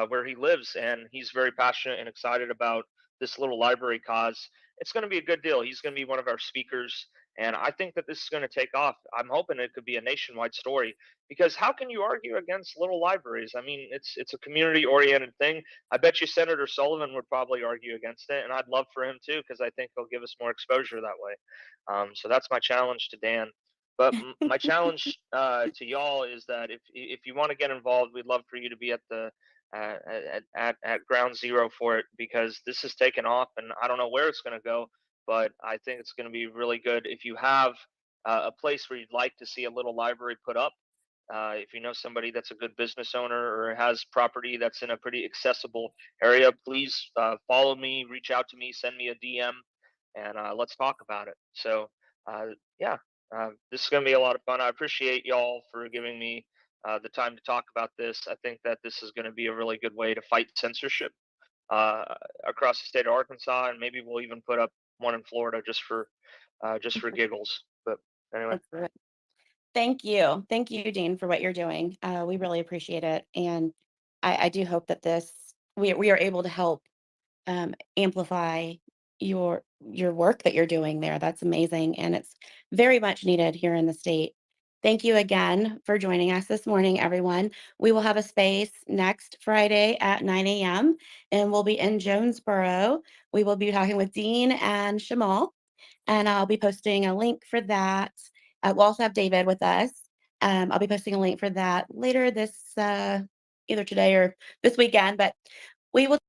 where he lives, and he's very passionate and excited about this little library cause. It's going to be a good deal. He's going to be one of our speakers, and I think that this is going to take off. I'm hoping it could be a nationwide story, because how can you argue against little libraries? I mean, it's a community-oriented thing. I bet you Senator Sullivan would probably argue against it, and I'd love for him to, because I think he'll give us more exposure that way. So that's my challenge to Dan. But my challenge to y'all is that if you want to get involved, we'd love for you to be at the at ground zero for it, because this is taken off, and I don't know where it's going to go, but I think it's going to be really good. If you have a place where you'd like to see a little library put up, if you know somebody that's a good business owner or has property that's in a pretty accessible area, please follow me, reach out to me, send me a DM, and let's talk about it. So this is going to be a lot of fun. I appreciate y'all for giving me the time to talk about this. I think that this is going to be a really good way to fight censorship across the state of Arkansas, and maybe we'll even put up one in Florida just for giggles. But anyway, thank you, Dean, for what you're doing. We really appreciate it, and I do hope that we are able to help amplify your work that you're doing there. That's amazing, and it's very much needed here in the state. Thank you again for joining us this morning, everyone. We will have a space next Friday at 9 a.m. and we'll be in Jonesboro. We will be talking with Dean and Shamal, and I'll be posting a link for that. We'll also have David with us. I'll be posting a link for that later this either today or this weekend, but we will